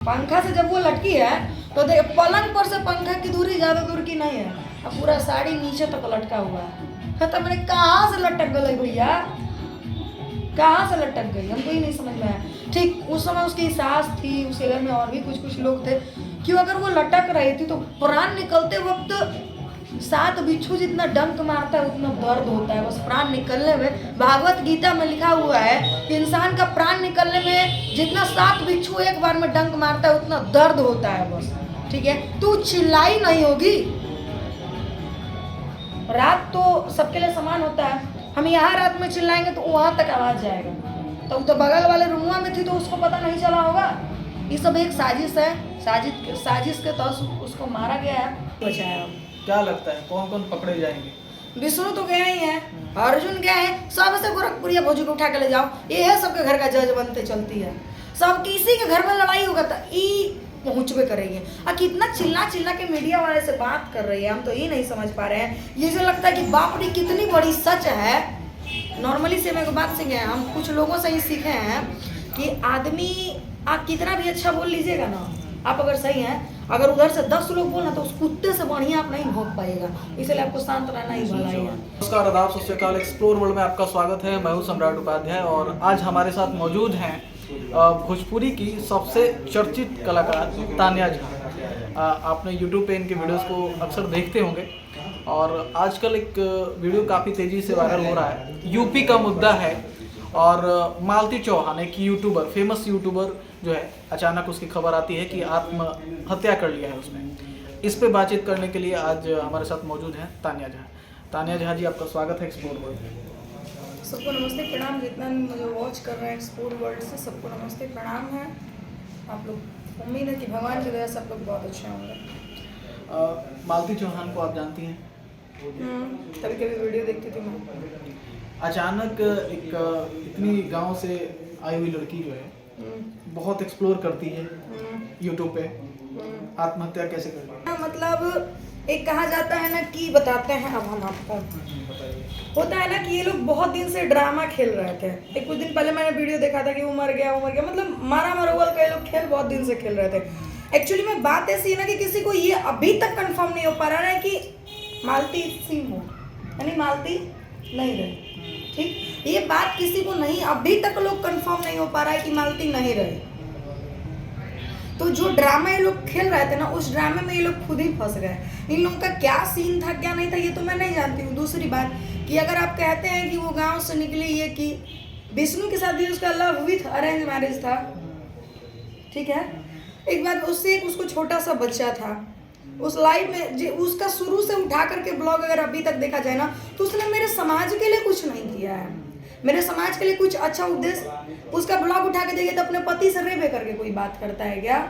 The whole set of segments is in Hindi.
पंखा से जब वो लटकी है तो देख पलंग पर से पंखा की दूरी ज्यादा दूर की नहीं है, अब पूरा साड़ी नीचे तक लटका हुआ है। तो मैंने कहाँ से लटक गई भैया, कहाँ से लटक गई, हमको ही नहीं समझ में आया। ठीक उस समय उसकी सास थी, उसके घर में और भी कुछ लोग थे। क्यों अगर वो लटक रही थी तो प्राण निकलते वक्त 7 बिच्छू जितना डंक मारता है उतना दर्द होता है। बस प्राण निकलने में भागवत गीता में लिखा हुआ है कि इंसान का प्राण निकलने में जितना 7 बिच्छू एक बार में डंक मारता है उतना दर्द होता है बस। ठीक है, तू चिल्लाई नहीं होगी। रात तो सबके लिए समान होता है, हम यहाँ रात में चिल्लाएंगे तो वहां तक आवाज जाएगा। तो बगल वाले रूमुआ में थी तो उसको पता नहीं चला होगा। ये सब एक साजिश है, साजिश के तहत उसको मारा गया है, बचाया। क्या लगता है कौन कौन पकड़े जाएंगे? विष्णु तो गया ही है, अर्जुन गया है, सबसे गोरखपुरिया भौजी को उठा के ले जाओ। ये है सबके घर का जज बनते चलती है। सब किसी के घर में लड़ाई होगा तो पहुंचबे करेंगे। और कितना चिल्ला चिल्ला के मीडिया वाले से बात कर रही है, हम तो ये नहीं समझ पा रहे हैं। ये जो लगता है कि बाप रे कितनी बड़ी सच है। नॉर्मली से मेरे को बात सीखे हैं, हम कुछ लोगों से ही सीखे हैं कि आदमी आप कितना भी अच्छा बोल लीजिएगा ना, आप अगर सही हैं, अगर उधर से 10 लोग बोलना तो उस कुत्ते से बढ़िया आप नहीं भोग पाएगा। इसलिए आपको शांत रहना ही भला ही है। नमस्कार, आदाब, सत श्री अकाल। एक्सप्लोर वर्ल्ड में आपका स्वागत है। मैं हूं सम्राट उपाध्याय और आज हमारे साथ मौजूद हैं भोजपुरी की सबसे चर्चित कलाकार तान्या झा। आपने यूट्यूब पे इनके वीडियोस को अक्सर देखते होंगे और आजकल एक वीडियो काफ़ी तेज़ी से वायरल हो रहा है। यूपी का मुद्दा है और मालती चौहान एक यूट्यूबर, फेमस यूट्यूबर जो है, अचानक उसकी खबर आती है कि आत्महत्या कर लिया है उसने। इस पे बातचीत करने के लिए आज हमारे साथ मौजूद हैं तान्या झा। तान्या झा जी, आपका स्वागत है एक्सप्लोर वर्ल्ड में। सबको नमस्ते प्रणाम, जितना भी मुझे वॉच कर रहे हैं एक्सप्लोर वर्ल्ड से सबको नमस्ते प्रणाम है। आप लोग उम्मीद है कि भगवान की दया से आप लोग बहुत अच्छे होंगे। मालती चौहान को आप जानती हैं? कभी कभी वीडियो देखती थी मैं। अचानक एक इतनी गांव से आई हुई लड़की जो है बहुत एक्सप्लोर करती है यूट्यूब पे, आत्महत्या कैसे कर रही है? मतलब एक कहा जाता है ना कि बताते हैं, अब हम आपको होता है ना कि ये लोग बहुत दिन से ड्रामा खेल रहे थे। एक कुछ दिन पहले मैंने वीडियो देखा था कि वो मर गया, मतलब मारा मरोवल का ये लोग खेल बहुत दिन से खेल रहे थे। एक्चुअली में बात ऐसी है ना कि किसी को ये अभी तक कंफर्म नहीं हो पा रहा है कि मालती सिंह हो यानी मालती नहीं रही। ठीक, ये बात किसी को नहीं, अभी तक लोग कंफर्म नहीं हो पा रहा है कि मालती नहीं रही। तो जो ड्रामा ये लोग खेल रहे थे ना, उस ड्रामे में ये लोग खुद ही फंस गए। इन लोगों का क्या सीन था क्या नहीं था ये तो मैं नहीं जानती हूँ। दूसरी बात कि अगर आप कहते हैं कि वो गांव से निकली, ये कि विष्णु के साथ भी उसका लव विथ अरेंज मैरिज था, ठीक है। एक बात, उससे एक उसको छोटा सा बच्चा था। उस लाइफ में उसका शुरू से उठा करके ब्लॉग अगर अभी तक देखा जाए ना तो उसने मेरे समाज के लिए कुछ नहीं किया है, मेरे समाज के लिए कुछ अच्छा उद्देश्य। उसका ब्लॉग उठा के देखिए तो अपने पति से रे करके कोई बात करता है क्या?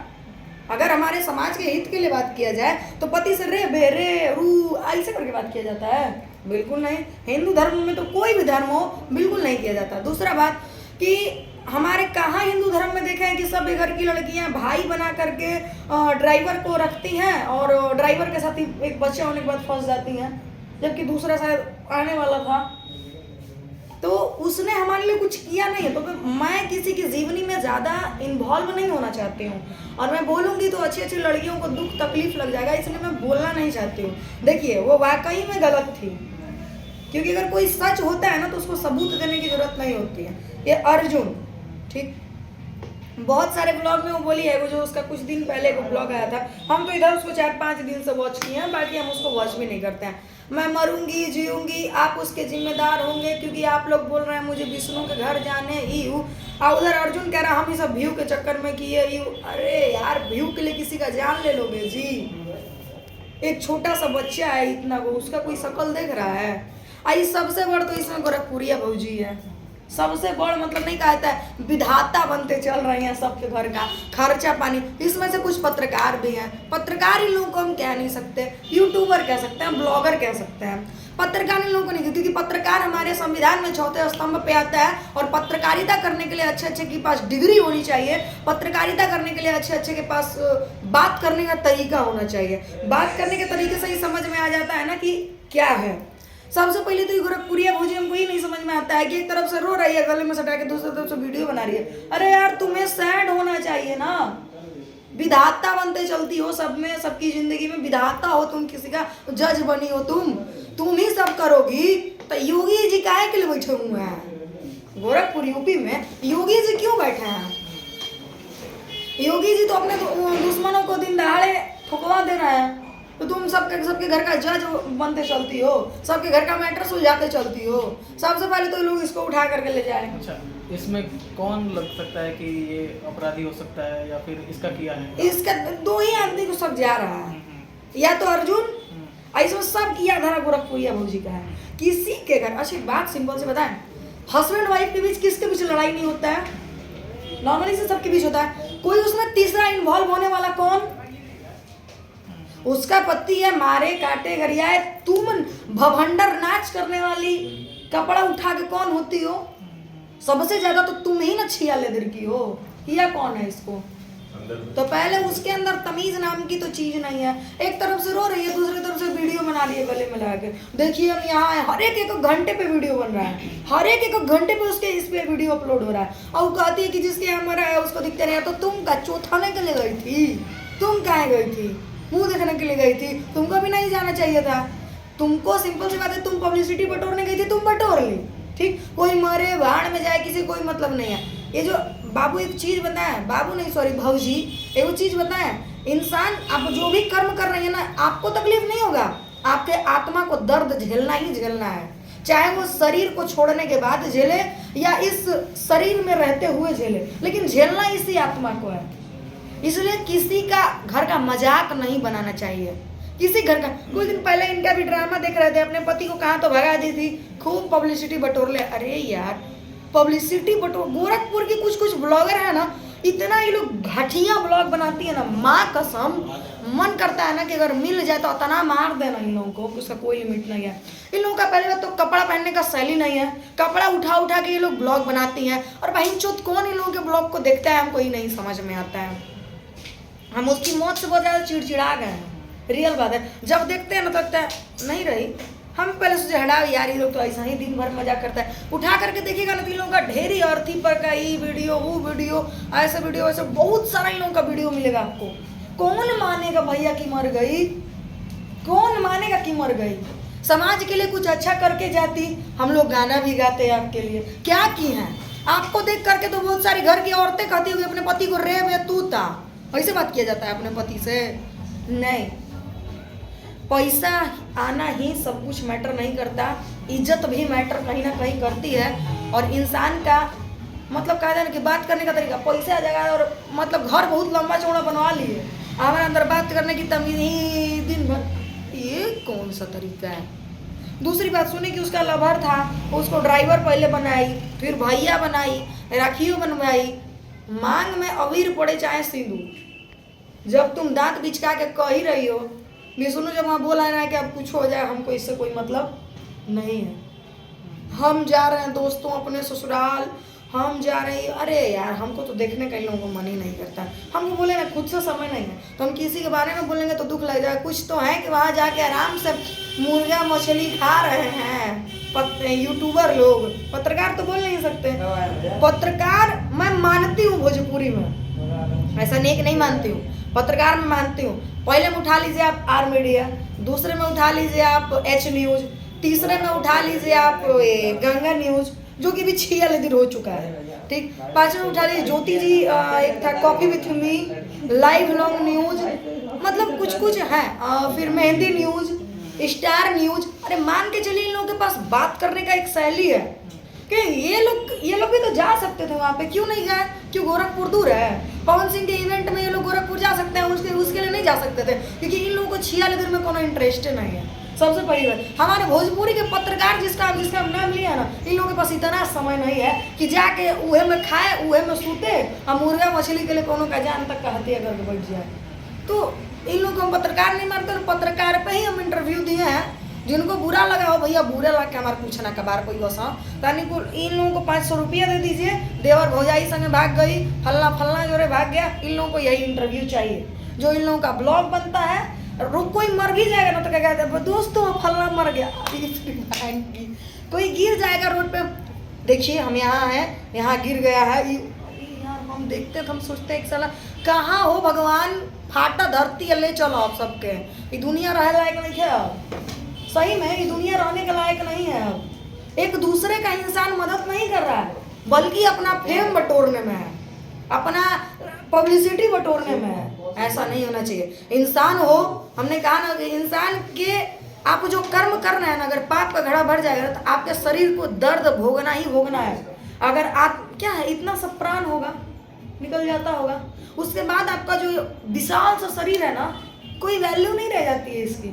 अगर हमारे समाज के हित के लिए बात किया जाए तो पति से रे ऐसे करके बात किया जाता है? बिल्कुल नहीं। हिंदू धर्म में तो कोई भी धर्म हो बिल्कुल नहीं किया जाता। दूसरा बात कि हमारे कहाँ हिंदू धर्म में देखा है कि सब घर की लड़कियां भाई बना करके ड्राइवर को रखती हैं और ड्राइवर के साथ ही एक बच्चा होने के बाद फंस जाती हैं, जबकि दूसरा शायद आने वाला था। तो उसने हमारे लिए कुछ किया नहीं है, तो मैं किसी की जीवनी में ज़्यादा इन्वॉल्व नहीं होना चाहती हूँ। और मैं बोलूँगी तो अच्छी अच्छी लड़कियों को दुख तकलीफ लग जाएगा, इसलिए मैं बोलना नहीं चाहती हूँ। देखिए वो वाकई में गलत थी, क्योंकि अगर कोई सच होता है ना तो उसको सबूत देने की जरूरत नहीं होती है। ये अर्जुन, ठीक, बहुत सारे ब्लॉग में वो बोली है, वो जो उसका कुछ दिन पहले वो ब्लॉग आया था, हम तो इधर उसको 4-5 दिन से वॉच किए हैं, बाकी हम उसको वॉच भी नहीं करते हैं। मैं मरूंगी जीऊंगी, आप उसके जिम्मेदार होंगे क्योंकि आप लोग बोल रहे हैं मुझे विष्णु के घर जाने ही हूँ। और उधर अर्जुन कह रहा हम ही सब व्यू के चक्कर में किए ही। अरे यार, व्यू के लिए किसी का जान ले लोगे जी? एक छोटा सा बच्चा है इतना, वो उसका कोई शकल देख रहा है? आई सबसे बड़ तो इसमें गोरखपुरिया भौजी है, सबसे बड़ मतलब नहीं कहता है, विधाता बनते चल रही हैं सबके घर का खर्चा पानी। इसमें से कुछ पत्रकार भी हैं, पत्रकार इन लोगों को हम कह नहीं सकते, यूट्यूबर कह सकते हैं, ब्लॉगर कह सकते हैं। पत्रकार इन लोगों को नहीं, क्योंकि पत्रकार हमारे संविधान में 4थे स्तंभ पे आता है और पत्रकारिता करने के लिए अच्छे अच्छे के पास डिग्री होनी चाहिए। पत्रकारिता करने के लिए अच्छे अच्छे के पास बात करने का तरीका होना चाहिए। बात करने के तरीके से ही समझ में आ जाता है ना कि क्या है। सबसे पहले तो ये गोरखपुरिया भौजी हमको ही नहीं समझ में आता है कि एक तरफ से रो रही है गले में सटा के, दूसरी तरफ से वीडियो बना रही है। अरे यार, तुम्हें सैड होना चाहिए ना, विधाता बनते चलती हो सब में, सबकी जिंदगी में विधाता हो तुम, किसी का जज बनी हो तुम ही सब करोगी। तो योगी जी काहे के लिए बैठे हुए हैं गोरखपुर यूपी में? योगी जी क्यों बैठे हैं? योगी जी तो अपने दुश्मनों को दिन दहाड़े ठुकवा दे रहे हैं, तो तुम सबके घर का जज बनते चलती हो, सबके घर का मैटर सुलझाते चलती हो। सबसे पहले तो लोग इसको उठा करके ले जाए। अच्छा, इसमें कौन लग सकता है कि ये अपराधी हो सकता है या फिर इसका किया है? इसका 2 ही आदमी को सब जा रहा है, या तो अर्जुन, ऐसा सब किया धारा गोरखपुरिया भौजी का है। किसी के घर, अच्छी बात सिंपल से बताएं, हस्बैंड वाइफ के बीच किसके बीच लड़ाई नहीं होता है? नॉर्मली से सबके बीच होता है। कोई उसमें तीसरा इन्वॉल्व होने वाला कौन? उसका पति है, मारे काटे गरियाए। तुम भवंडर नाच करने वाली कपड़ा उठा के कौन होती हो? सबसे ज्यादा तो तुम ही ना छिया लेदर की हो। किया कौन है इसको? तो पहले उसके अंदर तमीज नाम की तो चीज नहीं है। एक तरफ से रो रही है, दूसरी तरफ से वीडियो बना रही है गले में लगा के। देखिए हम यहाँ है, हर एक घंटे पे वीडियो बन रहा है, हर एक घंटे पे उसके इस पे वीडियो अपलोड हो रहा है। और वो कहती है कि जिसके यहाँ मरा है उसको दिखते नहीं है। तो तुम का चौथाने के लिए गई थी? तुम कहाँ गई थी? मुंह देखने के लिए गई थी? तुमको भी नहीं जाना चाहिए था। तुमको सिंपल सी बात है, तुम पब्लिसिटी बटोरने गई थी, तुम बटोर ली, ठीक। कोई मरे भाड़ में जाए, किसी कोई मतलब नहीं है। ये जो बाबू एक चीज बताया, बाबू नहीं सॉरी भौजी, एक चीज बताया, इंसान आप जो भी कर्म कर रही है ना, आपको तकलीफ नहीं होगा, आपके आत्मा को दर्द झेलना ही झेलना है। चाहे वो शरीर को छोड़ने के बाद झेले या इस शरीर में रहते हुए झेले, लेकिन झेलना इसी आत्मा को है। इसलिए किसी का घर का मजाक नहीं बनाना चाहिए, किसी घर का। कुछ दिन पहले इनका भी ड्रामा देख रहे थे, अपने पति को कहाँ तो भगा दी थी, खूब पब्लिसिटी बटोर ले। अरे यार पब्लिसिटी बटोर, गोरखपुर की कुछ ब्लॉगर है ना, इतना ये लोग घटिया ब्लॉग बनाती है ना, माँ कसम मन करता है ना कि अगर मिल जाए तो इतना मार देना इन लोगों को, उसका कोई लिमिट नहीं है। इन लोगों का पहले बात तो कपड़ा पहनने का शैली नहीं है, कपड़ा उठा के ये लोग ब्लॉग बनाती हैं। और बहन चोत कौन इन लोगों के ब्लॉग को देखता है, हमको ही नहीं समझ में आता है। हम उसकी मौत से बहुत ज़्यादा चिड़चिड़ा गए हैं, रियल बात है। जब देखते हैं ना तो लगता है नहीं रही, हम पहले सोचे हटाओ यार, ये लोग तो ऐसा ही दिन भर मजाक करता है। उठा करके देखिएगा ना तो इन लोगों का ढेरी अर्थी पर का ये वीडियो, वो वीडियो, ऐसे वीडियो, ऐसे बहुत सारा इन लोगों का वीडियो मिलेगा आपको। कौन मानेगा भैया की मर गई? कौन मानेगा कि मर गई? समाज के लिए कुछ अच्छा करके जाती, हम लोग गाना भी गाते हैं आपके लिए, क्या की हैं? आपको देख करके तो बहुत सारी घर की औरतें कहती हुई अपने पति को रे बे तू था, ऐसे बात किया जाता है अपने पति से? नहीं, पैसा आना ही सब कुछ मैटर नहीं करता, इज्जत भी मैटर कहीं ना कहीं करती है। और इंसान का मतलब कहा जाए ना कि बात करने का तरीका, पैसे आ जाएगा और मतलब घर बहुत लंबा चौड़ा बनवा लिए, हमारे अंदर बात करने की तमीज ही दिन भर, ये कौन सा तरीका है? दूसरी बात सुनी कि उसका लवर था, उसको ड्राइवर पहले बनाई, फिर भैया बनाई, राखियों बनवाई, मांग में अबीर पड़े चाहे सिंदूर। जब तुम दांत बिचका के कह ही रही हो, विष्णु जब वहाँ बोला है कि अब कुछ हो जाए, हमको इससे कोई मतलब नहीं है, हम जा रहे हैं दोस्तों अपने ससुराल, हम जा रहे हैं। अरे यार हमको तो देखने का इन लोगों को मन ही नहीं करता। हमको बोले ना खुद से समय नहीं है तो हम किसी के बारे में बोलेंगे तो दुख लग जाए। कुछ तो है कि वहाँ जाके आराम से मुर्गा मछली खा रहे हैं यूट्यूबर लोग, पत्रकार तो बोल नहीं सकते। पत्रकार मैं मानती हूँ भोजपुरी में, ऐसा नेक नहीं मानती हूँ, पत्रकार में मानती हूँ। पहले में उठा लीजिए आप आर मीडिया, दूसरे में उठा लीजिए आप एच न्यूज, तीसरे में उठा लीजिए आप गंगा न्यूज जो कि भी 6 दिन हो चुका है, ठीक। पांचवें में उठा लीजिए ज्योति जी, एक था coffee with me, live long news, मतलब कुछ है, फिर मेहंदी न्यूज, स्टार न्यूज। अरे मान के चलिए इन लोगों के पास बात करने का एक शैली है कि ये लोग भी तो जा सकते थे वहाँ पे, क्यों नहीं गए? क्यों गोरखपुर दूर है? पवन सिंह के इवेंट में ये लोग गोरखपुर जा सकते हैं, उसके लिए नहीं जा सकते थे क्योंकि इन लोगों को 6 दिन में कोनो इंटरेस्ट नहीं है। सबसे पहली बात, हमारे भोजपुरी के पत्रकार जिसका नाम लिया ना, इन लोगों के पास इतना समय नहीं है कि जाके उहे में खाए, उहे में सूते, हम मुर्गा मछली के लिए कोनो का जान तक का हत्या करके बैठ जाए। तो इन लोगों को हम पत्रकार नहीं मानते, पत्रकार पे ही हम इंटरव्यू दिए हैं। जिनको बुरा लगा हो भैया, बुरा लग के हमारे पूछना कबार कोई वसा तानी को इन लोगों को 500 रुपया दे दीजिए, देवर भौजाई संगे भाग गई, फलना जोरे भाग गया। इन लोगों को यही इंटरव्यू चाहिए। जो इन लोगों का ब्लॉग बनता है, कोई मर भी जाएगा ना तो क्या कहते हैं दोस्तों फलना मर गया, कोई गिर जाएगा रोड पे, देखिए हम यहाँ हैं, यहाँ गिर गया है, यार हम देखते हैं तो हम सोचते हैं एक साला कहाँ हो भगवान, फाटा धरती है, ले चलो आप सबके। ये दुनिया रहे लायक नहीं है अब, सही में ये दुनिया रहने के लायक नहीं है अब। एक दूसरे का इंसान मदद नहीं कर रहा है, बल्कि अपना फेम बटोरने में है, अपना पब्लिसिटी बटोरने में है। ऐसा नहीं होना चाहिए। इंसान हो, हमने कहा ना कि इंसान के आप जो कर्म कर रहे हैं ना, अगर पाप का घड़ा भर जाएगा तो आपके शरीर को दर्द भोगना ही भोगना है। अगर आप क्या है, इतना सब प्राण होगा, निकल जाता होगा, उसके बाद आपका जो विशाल सा शरीर है ना, कोई वैल्यू नहीं रह जाती है इसकी।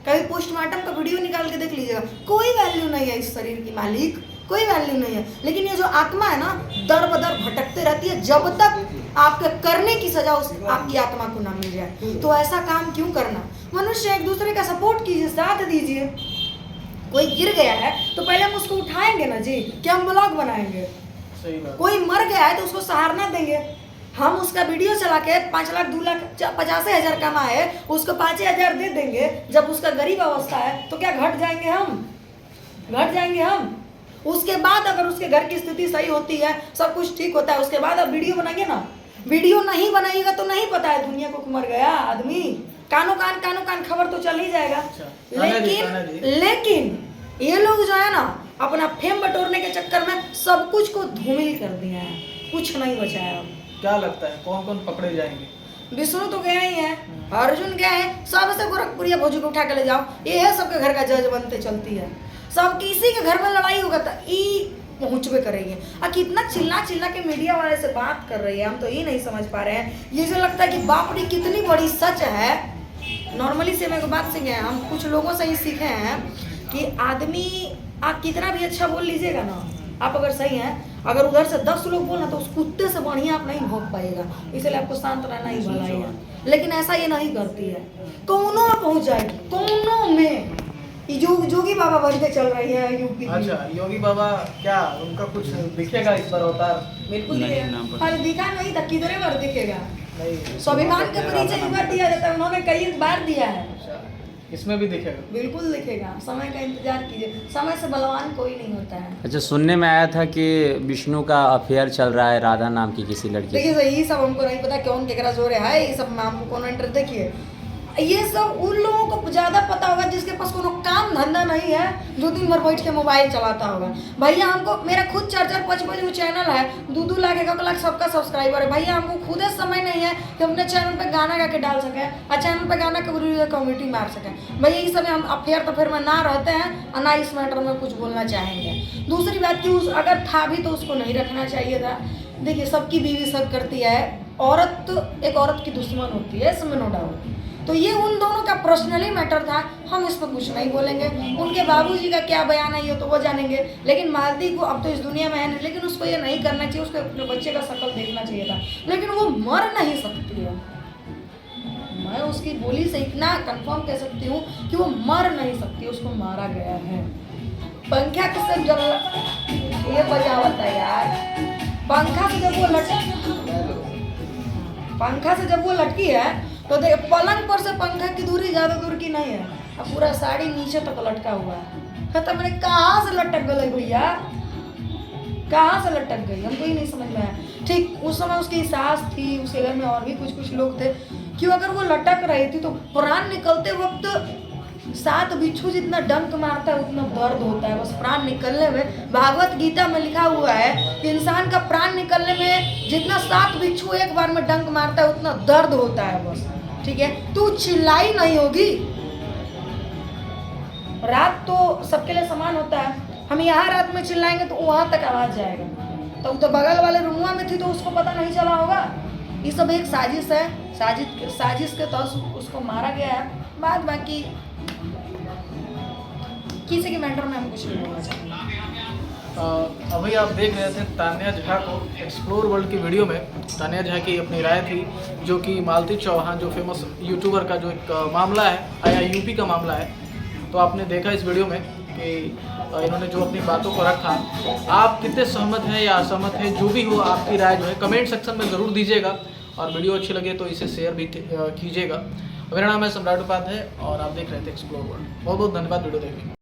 कभी पोस्टमार्टम का वीडियो निकाल के देख लीजिएगा, कोई वैल्यू नहीं है इस शरीर की मालिक, कोई वैल्यू नहीं है। लेकिन ये जो आत्मा है ना, दर बदर भटकते रहती है जब तक आपके करने की सजा उस आपकी आत्मा को ना मिल जाए। तो ऐसा काम क्यों करना? मनुष्य एक दूसरे का सपोर्ट कीजिए, साथ दीजिए। कोई गिर गया है तो पहले हम उसको उठाएंगे ना जी, क्या हम ब्लॉग बनाएंगे? सही बात। कोई मर गया है तो उसको सहारना देंगे। हम उसका वीडियो चला के 5 लाख 2 लाख 85,000 कमाए, उसको 5,000 दे देंगे। जब उसका गरीब अवस्था है तो क्या घट जाएंगे हम? घट जाएंगे हम? उसके बाद अगर उसके घर की स्थिति सही होती है, सब कुछ ठीक होता है, उसके बाद आप वीडियो बनाएंगे ना। वीडियो नहीं बनाइएगा तो नहीं पता है दुनिया को मर गया आदमी। कानो कान खबर तो चल ही जाएगा। लेकिन ये लोग जो है ना, अपना फेम बटोरने के चक्कर में सब कुछ को धूमिल कर दिया है, कुछ नहीं बचाया। अब क्या लगता है कौन कौन पकड़े जाएंगे? विष्णु तो गया ही है, अर्जुन गया है, सबसे गोरखपुरिया भोजू को उठा के ले जाओ। ये है सबके घर का जज बनते चलती है। सब किसी के घर में लड़ाई होगा तो ई पहुँचवे करेंगे। और कितना चिल्ला चिल्ला के मीडिया वाले से बात कर रही है, हम तो ये नहीं समझ पा रहे हैं। ये जो लगता है कि बाप रे कितनी बड़ी सच है। नॉर्मली से मेरे को बात सीखे हैं, हम कुछ लोगों से ही सीखे हैं कि आदमी आप कितना भी अच्छा बोल लीजिएगा ना, आप अगर सही हैं, अगर उधर से 10 लोग बोलना तो उस कुत्ते से बढ़िया आप नहीं भोग पाएगा। इसलिए आपको शांत रहना ही भलाई है। लेकिन ऐसा ये नहीं करती है, कोनों में पहुंच जाएगी, कोनों में। जोगी बाबा बन के चल रही है यूपी। अच्छा, योगी बाबा क्या उनका कुछ दिखेगा इस बार अवतार? बिल्कुल दिखेगा। और दिखा नहीं था, कितने बार दिखेगा? नहीं, स्वाभिमान के परिचय एक बार दिया जाता है, उन्होंने कई बार दिया है। इसमें भी दिखेगा? बिल्कुल दिखेगा, समय का इंतजार कीजिए। समय से बलवान कोई नहीं होता है। अच्छा, सुनने में आया था कि विष्णु का अफेयर चल रहा है राधा नाम की किसी लड़की। देखिए सर, ये सब हमको नहीं पता कौन केकरा जोरे है, ये सब हमको कौन इंटर। देखिए ये सब उन लोगों को ज़्यादा पता होगा जिसके पास कोनो काम धंधा नहीं है, जो दिन भर बैठ के मोबाइल चलाता होगा। भैया हमको, मेरा खुद 4-5 जो चैनल है, 2-2 लाख 1 लाख सबका सब्सक्राइबर है। भैया हमको खुद समय नहीं है कि अपने चैनल पे गाना गा के डाल सकें और चैनल पे गाना के कमेटी मार सकें। भैया ये सब हम अफेयर तो फिर में ना रहते हैं और ना इस मैटर में कुछ बोलना चाहेंगे। दूसरी बात कि अगर था भी तो उसको नहीं रखना चाहिए था। देखिए सबकी बीवी सब करती है, औरत एक औरत की दुश्मन होती है, इसमें नो डाउट। तो ये उन दोनों का पर्सनली मैटर था, हम इस पर कुछ नहीं बोलेंगे। उनके बाबूजी का क्या बयान है ये तो वो जानेंगे। लेकिन मालती को अब तो इस दुनिया में है नहीं, लेकिन उसको ये नहीं करना चाहिए, उसको अपने बच्चे का शक्ल देखना चाहिए था। लेकिन वो मर नहीं सकती है। मैं उसकी बोली से इतना कंफर्म कह सकती हूँ कि वो मर नहीं सकती, उसको मारा गया है। पंखा किससे जब ये बजावत है यार, पंखा से जब वो लटकी है तो देख, पलंग पर से पंखा की दूरी ज़्यादा दूर की नहीं है, अब पूरा साड़ी नीचे तक लटका हुआ है। तो मैंने कहाँ से लटक गई भैया, कहाँ से लटक गई, हमको ही नहीं समझ में आया। ठीक उस समय उसकी सास थी, उसके घर में और भी कुछ लोग थे। क्यों अगर वो लटक रही थी तो प्राण निकलते वक्त 7 बिच्छू जितना डंक मारता है उतना दर्द होता है। बस प्राण निकलने में, भागवत गीता में लिखा हुआ है कि इंसान का प्राण निकलने में जितना 7 बिच्छू एक बार में डंक मारता है उतना दर्द होता है। बस ठीक है, तू चिल्लाई नहीं होगी। रात तो सबके लिए समान होता है, हम यहाँ रात में चिल्लाएंगे तो वहां तक आवाज जाएगा। तो बगल वाले रूमुआ में थी तो उसको पता नहीं चला होगा। ये सब एक साजिश है, साजिश के तहत उसको मारा गया है। बाद बाकी किसी के मैटर में हम कुछ नहीं बोलना चाहेंगे। अभी आप देख रहे थे तान्या झा को एक्सप्लोर वर्ल्ड की वीडियो में। तान्या झा की अपनी राय थी, जो कि मालती चौहान जो फेमस यूट्यूबर का जो एक मामला है, आया यूपी का मामला है। तो आपने देखा इस वीडियो में कि इन्होंने जो अपनी बातों को रखा। आप कितने सहमत हैं या असहमत हैं, जो भी हो आपकी राय जो है कमेंट सेक्शन में ज़रूर दीजिएगा। और वीडियो अच्छी लगे तो इसे शेयर भी कीजिएगा। मेरा नाम है सम्राट उपाध्याय और आप देख रहे थे एक्सप्लोर वर्ल्ड। बहुत बहुत धन्यवाद वीडियो देखने।